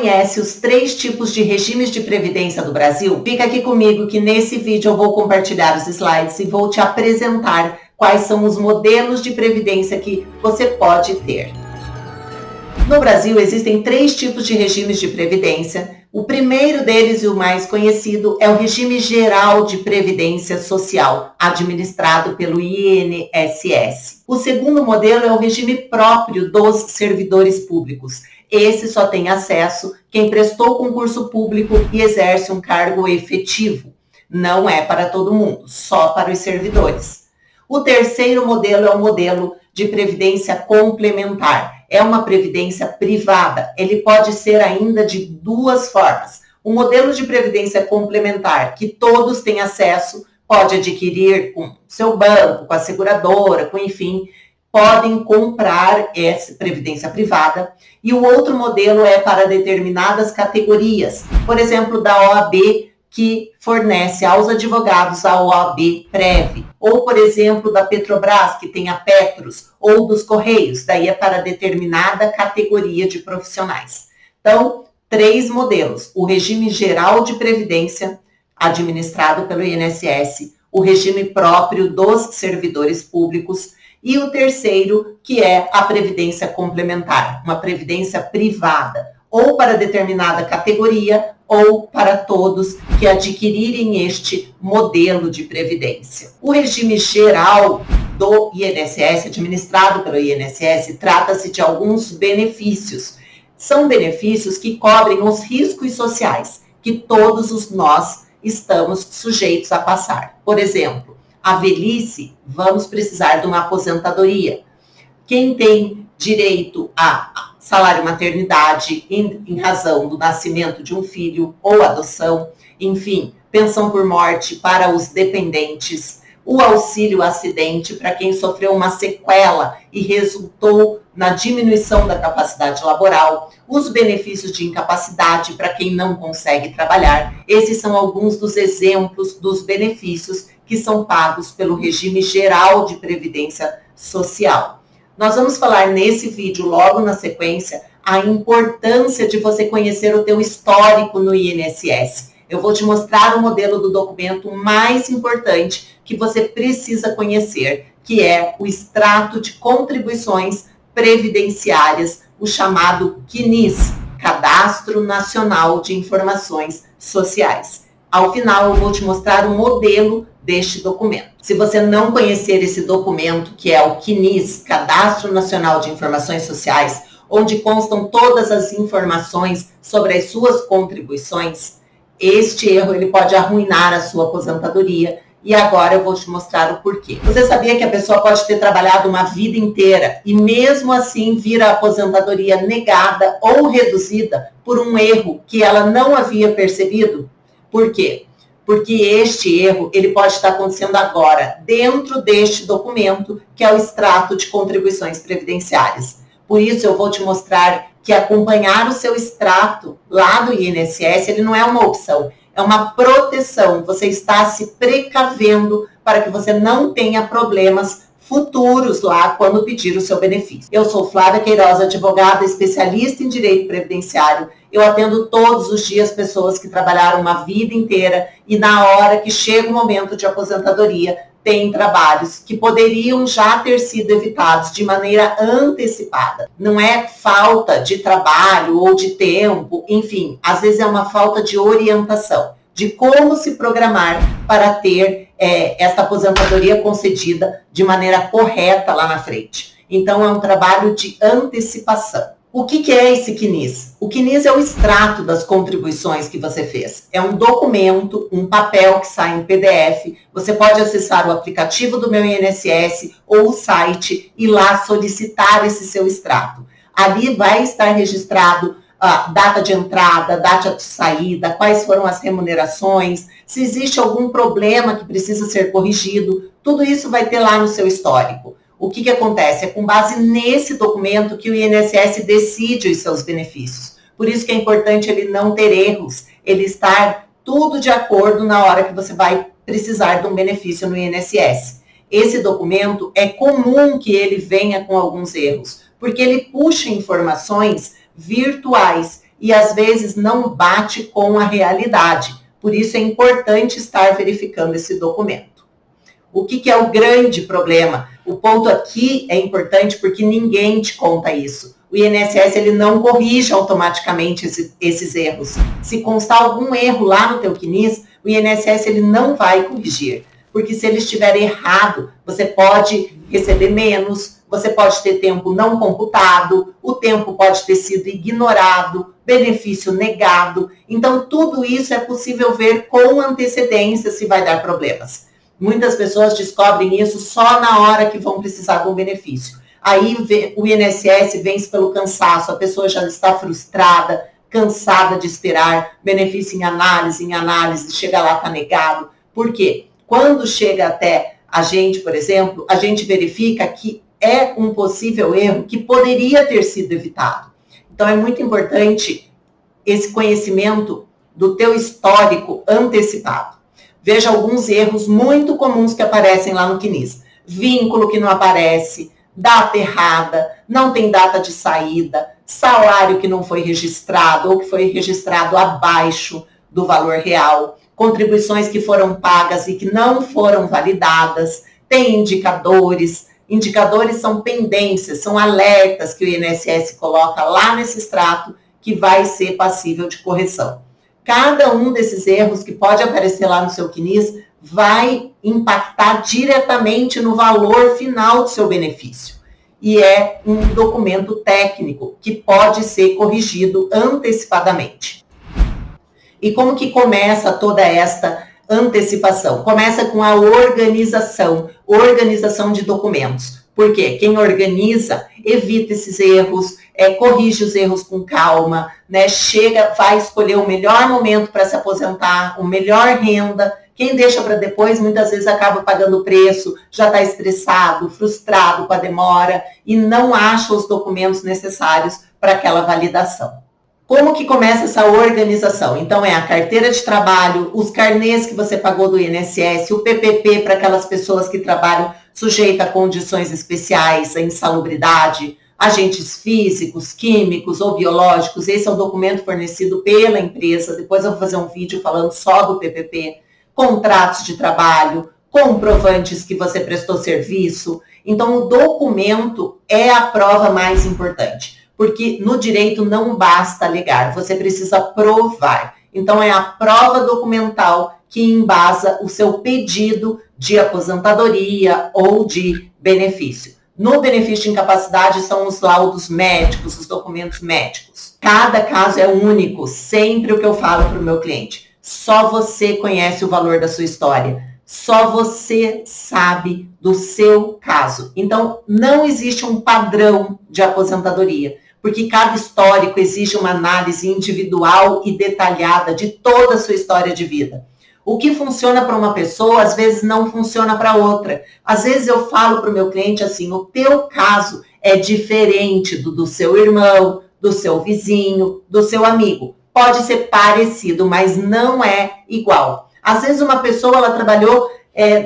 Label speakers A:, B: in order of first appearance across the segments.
A: conhece os 3 tipos de regimes de previdência do Brasil? Fica aqui comigo que nesse vídeo eu vou compartilhar os slides e vou te apresentar quais são os modelos de previdência que você pode ter. No Brasil existem 3 tipos de regimes de previdência. O primeiro deles e o mais conhecido é o Regime Geral de Previdência Social, administrado pelo INSS. O segundo modelo é o regime próprio dos servidores públicos. Esse só tem acesso quem prestou concurso público e exerce um cargo efetivo. Não é para todo mundo, só para os servidores. O terceiro modelo é o modelo de previdência complementar. É uma previdência privada. Ele pode ser ainda de 2 formas. O modelo de previdência complementar, que todos têm acesso, pode adquirir com seu banco, com a seguradora, com enfim, podem comprar essa previdência privada. E o outro modelo é para determinadas categorias. Por exemplo, da OAB, que fornece aos advogados a OAB-Prev, ou, por exemplo, da Petrobras, que tem a Petros, ou dos Correios, daí é para determinada categoria de profissionais. Então, 3 modelos: o regime geral de previdência, administrado pelo INSS, o regime próprio dos servidores públicos, e o terceiro, que é a previdência complementar, uma previdência privada, ou para determinada categoria, ou para todos que adquirirem este modelo de previdência. O regime geral do INSS, administrado pelo INSS, trata-se de alguns benefícios. São benefícios que cobrem os riscos sociais que todos nós estamos sujeitos a passar. Por exemplo, a velhice, vamos precisar de uma aposentadoria. Quem tem direito a salário maternidade em razão do nascimento de um filho ou adoção, enfim, pensão por morte para os dependentes, o auxílio acidente para quem sofreu uma sequela e resultou na diminuição da capacidade laboral, os benefícios de incapacidade para quem não consegue trabalhar. Esses são alguns dos exemplos dos benefícios que são pagos pelo regime geral de previdência social. Nós vamos falar nesse vídeo, logo na sequência, a importância de você conhecer o teu histórico no INSS. Eu vou te mostrar o modelo do documento mais importante que você precisa conhecer, que é o extrato de contribuições previdenciárias, o chamado CNIS, Cadastro Nacional de Informações Sociais. Ao final, eu vou te mostrar o modelo deste documento. Se você não conhecer esse documento, que é o CNIS, Cadastro Nacional de Informações Sociais, onde constam todas as informações sobre as suas contribuições, este erro ele pode arruinar a sua aposentadoria. E agora eu vou te mostrar o porquê. Você sabia que a pessoa pode ter trabalhado uma vida inteira e mesmo assim vir a aposentadoria negada ou reduzida por um erro que ela não havia percebido? Por quê? Porque este erro ele pode estar acontecendo agora, dentro deste documento, que é o extrato de contribuições previdenciárias. Por isso eu vou te mostrar que acompanhar o seu extrato lá do INSS, ele não é uma opção, é uma proteção. Você está se precavendo para que você não tenha problemas futuros lá quando pedir o seu benefício. Eu sou Flávia Queiroz, advogada especialista em direito previdenciário. Eu atendo todos os dias pessoas que trabalharam uma vida inteira e na hora que chega o momento de aposentadoria, tem trabalhos que poderiam já ter sido evitados de maneira antecipada. Não é falta de trabalho ou de tempo, enfim, às vezes é uma falta de orientação, de como se programar para ter esta aposentadoria concedida de maneira correta lá na frente. Então, é um trabalho de antecipação. O que é esse CNIS? O CNIS é o extrato das contribuições que você fez. É um documento, um papel que sai em PDF. Você pode acessar o aplicativo do Meu INSS ou o site e lá solicitar esse seu extrato. Ali vai estar registrado a data de entrada, data de saída, quais foram as remunerações, se existe algum problema que precisa ser corrigido. Tudo isso vai ter lá no seu histórico. O que acontece? É com base nesse documento que o INSS decide os seus benefícios. Por isso que é importante ele não ter erros, ele estar tudo de acordo na hora que você vai precisar de um benefício no INSS. Esse documento é comum que ele venha com alguns erros, porque ele puxa informações virtuais. e às vezes não bate com a realidade. Por isso é importante estar verificando esse documento. O que é o grande problema? O ponto aqui é importante porque ninguém te conta isso. O INSS ele não corrige automaticamente esses erros. Se constar algum erro lá no teu CNIS, o INSS ele não vai corrigir. Porque se ele estiver errado, você pode receber menos, você pode ter tempo não computado, o tempo pode ter sido ignorado, benefício negado. Então, tudo isso é possível ver com antecedência se vai dar problemas. Muitas pessoas descobrem isso só na hora que vão precisar de um benefício. Aí o INSS vence pelo cansaço, a pessoa já está frustrada, cansada de esperar, benefício em análise, chega lá, está negado. Por quê? Quando chega até a gente, por exemplo, a gente verifica que é um possível erro que poderia ter sido evitado. Então é muito importante esse conhecimento do teu histórico antecipado. Veja alguns erros muito comuns que aparecem lá no CNIS. Vínculo que não aparece, data errada, não tem data de saída, salário que não foi registrado ou que foi registrado abaixo do valor real, contribuições que foram pagas e que não foram validadas, tem indicadores. Indicadores são pendências, são alertas que o INSS coloca lá nesse extrato que vai ser passível de correção. Cada um desses erros que pode aparecer lá no seu CNIS vai impactar diretamente no valor final do seu benefício. E é um documento técnico que pode ser corrigido antecipadamente. E como que começa toda esta antecipação? Começa com a organização de documentos. Por quê? Quem organiza evita esses erros, corrige os erros com calma, né? Vai escolher o melhor momento para se aposentar, a melhor renda. Quem deixa para depois, muitas vezes acaba pagando o preço, já está estressado, frustrado com a demora e não acha os documentos necessários para aquela validação. Como que começa essa organização? Então, é a carteira de trabalho, os carnês que você pagou do INSS, o PPP para aquelas pessoas que trabalham sujeita a condições especiais, a insalubridade, agentes físicos, químicos ou biológicos. Esse é o documento fornecido pela empresa. Depois eu vou fazer um vídeo falando só do PPP. Contratos de trabalho, comprovantes que você prestou serviço. Então, o documento é a prova mais importante. Porque no direito não basta alegar, você precisa provar. Então, é a prova documental que embasa o seu pedido de aposentadoria ou de benefício. No benefício de incapacidade são os laudos médicos, os documentos médicos. Cada caso é único, sempre o que eu falo para o meu cliente. Só você conhece o valor da sua história. Só você sabe do seu caso. Então, não existe um padrão de aposentadoria, porque cada histórico exige uma análise individual e detalhada de toda a sua história de vida. O que funciona para uma pessoa, às vezes não funciona para outra. Às vezes eu falo para o meu cliente assim, o teu caso é diferente do seu irmão, do seu vizinho, do seu amigo. Pode ser parecido, mas não é igual. Às vezes uma pessoa ela trabalhou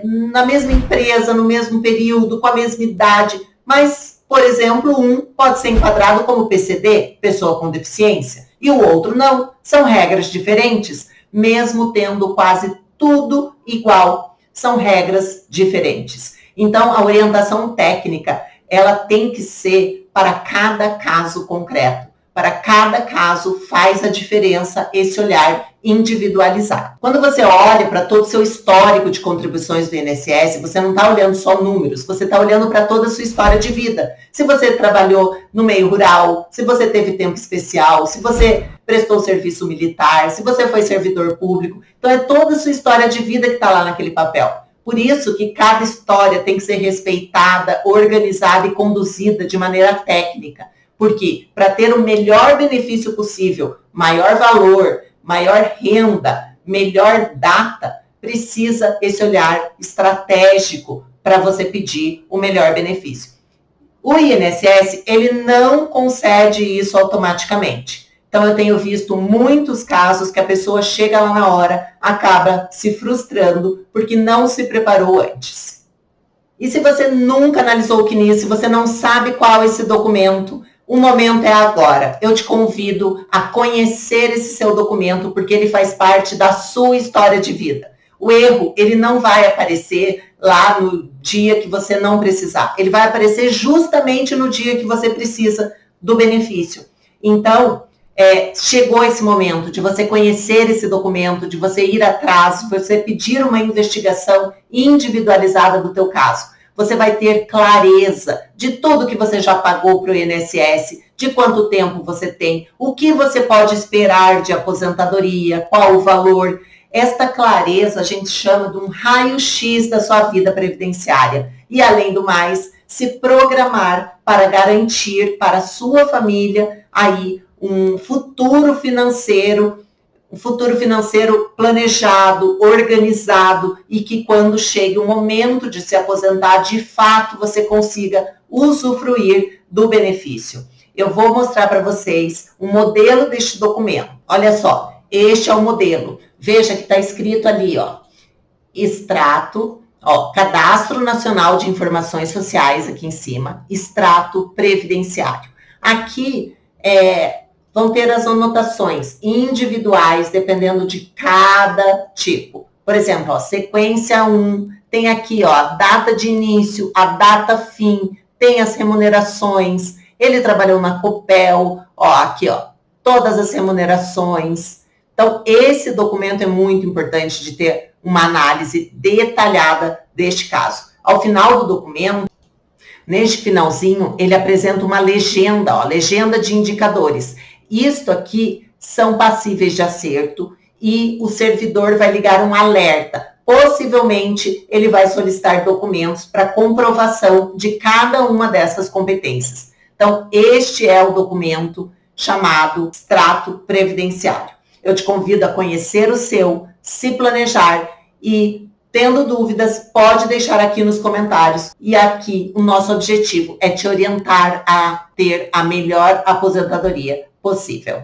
A: na mesma empresa, no mesmo período, com a mesma idade, mas, por exemplo, um pode ser enquadrado como PCD, pessoa com deficiência, e o outro não. São regras diferentes, mesmo tendo quase tudo igual. São regras diferentes. Então, a orientação técnica, ela tem que ser para cada caso concreto. Para cada caso faz a diferença esse olhar individualizado. Quando você olha para todo o seu histórico de contribuições do INSS, você não está olhando só números, você está olhando para toda a sua história de vida. Se você trabalhou no meio rural, se você teve tempo especial, se você prestou serviço militar, se você foi servidor público. Então é toda a sua história de vida que está lá naquele papel. Por isso que cada história tem que ser respeitada, organizada e conduzida de maneira técnica. Porque para ter o melhor benefício possível, maior valor, maior renda, melhor data, precisa esse olhar estratégico para você pedir o melhor benefício. O INSS, ele não concede isso automaticamente. Então, eu tenho visto muitos casos que a pessoa chega lá na hora, acaba se frustrando porque não se preparou antes. E se você nunca analisou o CNIS, se você não sabe qual é esse documento, O momento é agora. Eu te convido a conhecer esse seu documento, porque ele faz parte da sua história de vida. O erro, ele não vai aparecer lá no dia que você não precisar. Ele vai aparecer justamente no dia que você precisa do benefício. Então, chegou esse momento de você conhecer esse documento, de você ir atrás, de você pedir uma investigação individualizada do teu caso. Você vai ter clareza de tudo que você já pagou para o INSS, de quanto tempo você tem, o que você pode esperar de aposentadoria, qual o valor. Esta clareza a gente chama de um raio-x da sua vida previdenciária. E, além do mais, se programar para garantir para a sua família aí um futuro financeiro planejado, organizado, e que quando chegue o momento de se aposentar, de fato você consiga usufruir do benefício. Eu vou mostrar para vocês o modelo deste documento. Olha só, este é o modelo. Veja que está escrito ali, ó, extrato, ó, Cadastro Nacional de Informações Sociais aqui em cima, extrato previdenciário. Aqui vão ter as anotações individuais, dependendo de cada tipo. Por exemplo, ó, sequência 1, tem aqui, ó, a data de início, a data fim, tem as remunerações, ele trabalhou na Copel, ó, aqui, ó, todas as remunerações. Então, esse documento é muito importante de ter uma análise detalhada deste caso. Ao final do documento, neste finalzinho, ele apresenta uma legenda, ó, legenda de indicadores. Isto aqui são passíveis de acerto e o servidor vai ligar um alerta. Possivelmente, ele vai solicitar documentos para comprovação de cada uma dessas competências. Então, este é o documento chamado extrato previdenciário. Eu te convido a conhecer o seu, se planejar e, tendo dúvidas, pode deixar aqui nos comentários. E aqui o nosso objetivo é te orientar a ter a melhor aposentadoria possível.